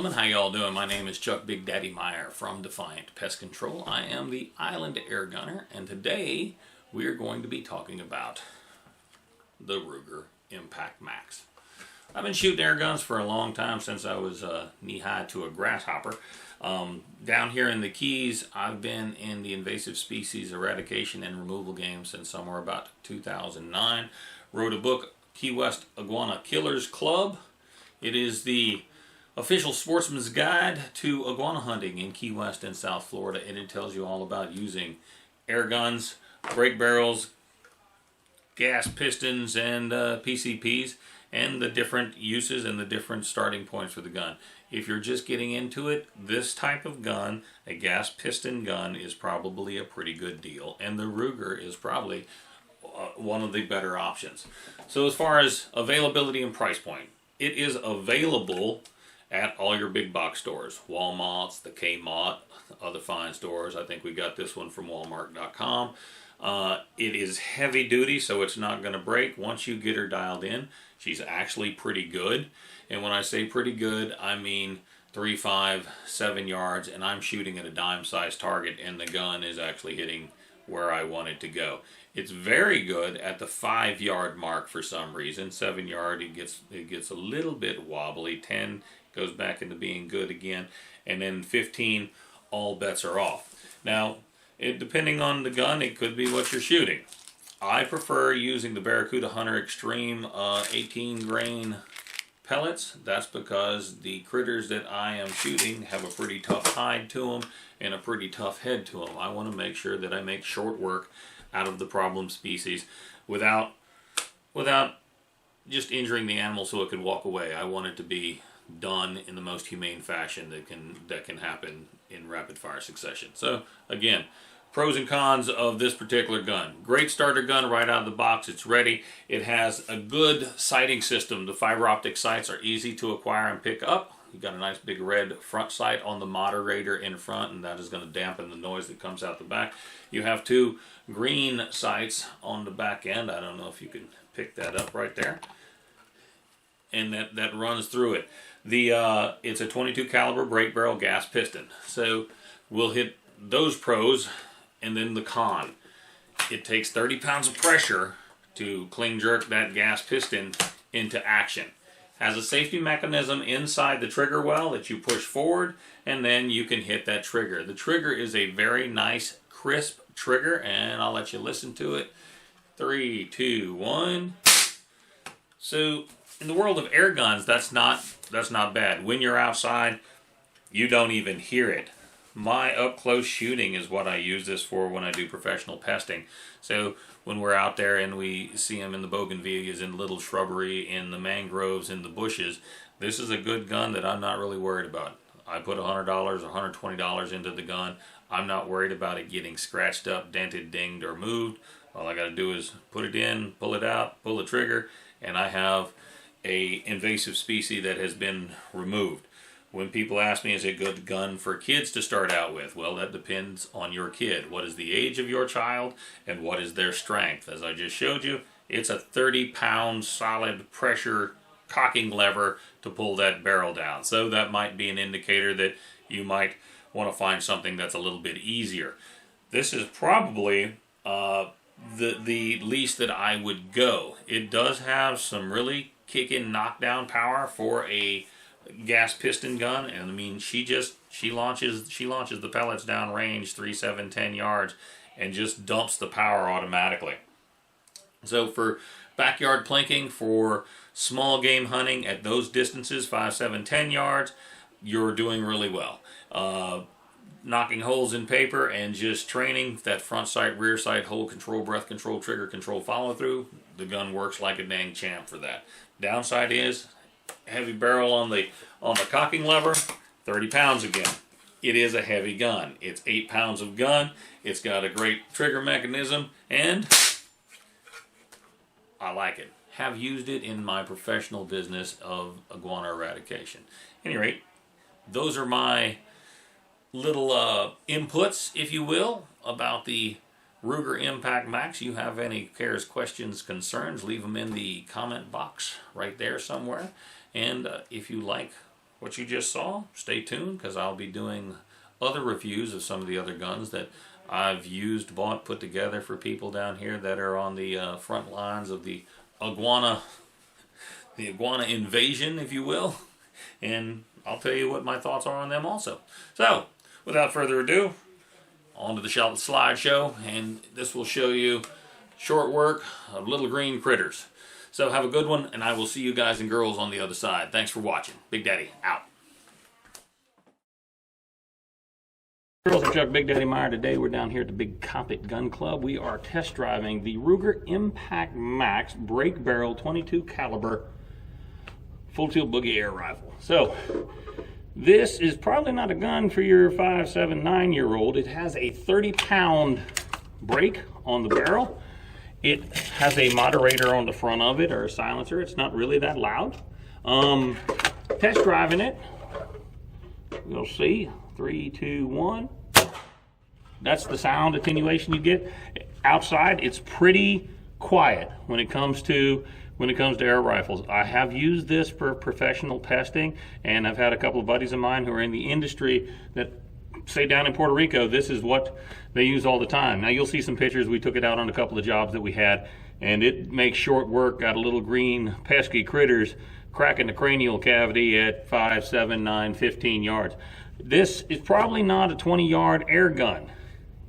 gentlemen, how y'all doing? My name is Chuck Big Daddy Meyer from Defiant Pest Control. I am the Island Air Gunner, and today we are going to be talking about the Ruger Impact Max. I've been shooting air guns for a long time, since I was knee-high to a grasshopper. Down here in the Keys, I've been in the invasive species eradication and removal game since somewhere about 2009. Wrote a book, Key West Iguana Killers Club. It is the official sportsman's guide to iguana hunting in Key West and South Florida, and it tells you all about using air guns, brake barrels, gas pistons, and PCPs, and the different uses and the different starting points for the gun. If you're just getting into it, this type of gun, a gas piston gun, is probably a pretty good deal, and the Ruger is probably one of the better options. So as far as availability and price point, it is available at all your big box stores. Walmart's, the Kmart, other fine stores. I think we got this one from Walmart.com. It is heavy duty, so it's not going to break. Once you get her dialed in, she's actually pretty good. And when I say pretty good, I mean 3, 5, 7 yards, and I'm shooting at a dime-sized target, and the gun is actually hitting where I want it to go. It's very good at the 5-yard mark for some reason. 7 yard, it gets a little bit wobbly. 10 goes back into being good again, and then 15, all bets are off. Now, depending on the gun, it could be what you're shooting. I prefer using the Baracuda Hunter Extreme 18 grain pellets. That's because the critters that I am shooting have a pretty tough hide to them and a pretty tough head to them. I want to make sure that I make short work out of the problem species without just injuring the animal so it could walk away. I want it to be done in the most humane fashion that can happen in rapid fire succession. So again, pros and cons of this particular gun. Great starter gun right out of the box. It's ready. It has a good sighting system. The fiber optic sights are easy to acquire and pick up. You've got a nice big red front sight on the moderator in front, and that is going to dampen the noise that comes out the back. You have 2 green sights on the back end. I don't know if you can pick that up right there. And that runs through it. It's a 22 caliber brake barrel gas piston. So we'll hit those pros, and then the con. It takes 30 pounds of pressure to clean jerk that gas piston into action. Has a safety mechanism inside the trigger well that you push forward, and then you can hit that trigger. The trigger is a very nice, crisp trigger, and I'll let you listen to it. 3, 2, 1. So in the world of air guns, that's not bad. When you're outside, you don't even hear it. My up-close shooting is what I use this for when I do professional pesting. So when we're out there and we see them in the bougainvilleas, in little shrubbery, in the mangroves, in the bushes, this is a good gun that I'm not really worried about. I put $100 or $120 into the gun. I'm not worried about it getting scratched up, dented, dinged, or moved. All I got to do is put it in, pull it out, pull the trigger, and I have a invasive species that has been removed. When people ask me, is it a good gun for kids to start out with? Well, that depends on your kid. What is the age of your child, and what is their strength? As I just showed you, it's a 30-pound solid pressure cocking lever to pull that barrel down. So that might be an indicator that you might want to find something that's a little bit easier. This is probably the least that I would go. It does have some really Kickin knockdown power for a gas piston gun, and I mean she launches the pellets down range 3, 7, 10 yards and just dumps the power automatically. So for backyard plinking, for small game hunting at those distances, 5, 7, 10 yards, you're doing really well. Knocking holes in paper and just training that front sight, rear sight, hold control, breath control, trigger control, follow through, the gun works like a dang champ for that. Downside is heavy barrel on the cocking lever, 30 pounds again. It is a heavy gun. It's 8 pounds of gun. It's got a great trigger mechanism, and I like it. Have used it in my professional business of iguana eradication. At any rate, those are my little inputs, if you will, about the Ruger Impact Max. You have any cares, questions, concerns, leave them in the comment box right there somewhere. And if you like what you just saw, stay tuned, because I'll be doing other reviews of some of the other guns that I've used, bought, put together for people down here that are on the front lines of the iguana invasion, if you will. And I'll tell you what my thoughts are on them also. So, without further ado, on to the slideshow, and this will show you short work of little green critters. So have a good one, and I will see you guys and girls on the other side. Thanks for watching. Big Daddy, out. Girls, I'm Chuck Big Daddy Meyer. Today we're down here at the Big Coppet Gun Club. We are test driving the Ruger Impact Max break barrel 22 caliber full tilt boogie air rifle. So this is probably not a gun for your 5, 7, 9-year-old. It has a 30-pound break on the barrel. It has a moderator on the front of it, or a silencer. It's not really that loud. Test driving it, you'll see. 3, 2, 1. That's the sound attenuation you get. Outside, it's pretty quiet when it comes to air rifles. I have used this for professional testing, and I've had a couple of buddies of mine who are in the industry that say down in Puerto Rico, this is what they use all the time. Now you'll see some pictures. We took it out on a couple of jobs that we had, and it makes short work out of little green pesky critters cracking the cranial cavity at 5, 7, 9, 15 yards. This is probably not a 20-yard air gun.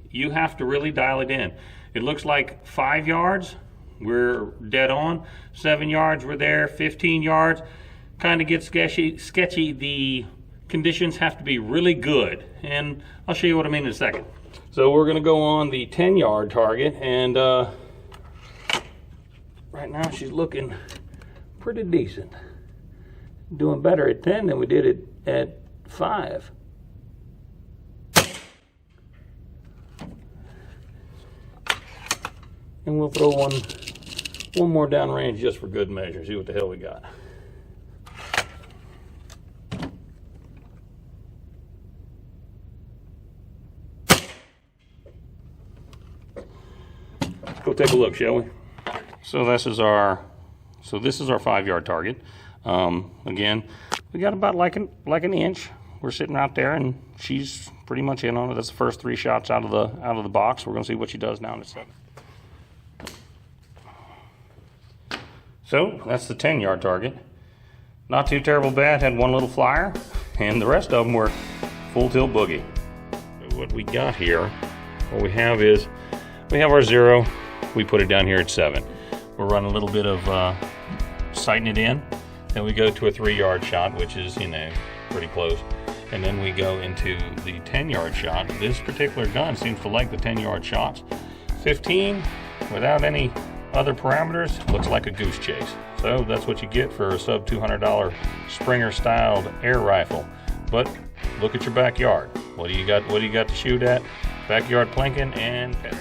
You have to really dial it in. It looks like 5 yards, we're dead on. 7 yards, we're there. 15 yards, kind of gets sketchy. The conditions have to be really good, and I'll show you what I mean in a second. So we're gonna go on the 10-yard target, and right now she's looking pretty decent. Doing better at 10 than we did it at 5. And we'll throw one more downrange just for good measure. See what the hell we got. Go take a look, shall we? So this is our 5-yard target. Again, we got about like an inch. We're sitting out there, and she's pretty much in on it. That's the first 3 shots out of the box. We're gonna see what she does now in a second. So that's the 10-yard target. Not too terrible bad. Had one little flyer, and the rest of them were full tilt boogie. So what we got here, what we have is, we have our 0. We put it down here at 7. We're running a little bit of sighting it in. Then we go to a 3-yard shot, which is, pretty close. And then we go into the 10-yard shot. This particular gun seems to like the 10-yard shots. 15, without any other parameters, looks like a goose chase. So that's what you get for a sub $200 Springer styled air rifle. But look at your backyard. What do you got to shoot at? Backyard plinking and pet.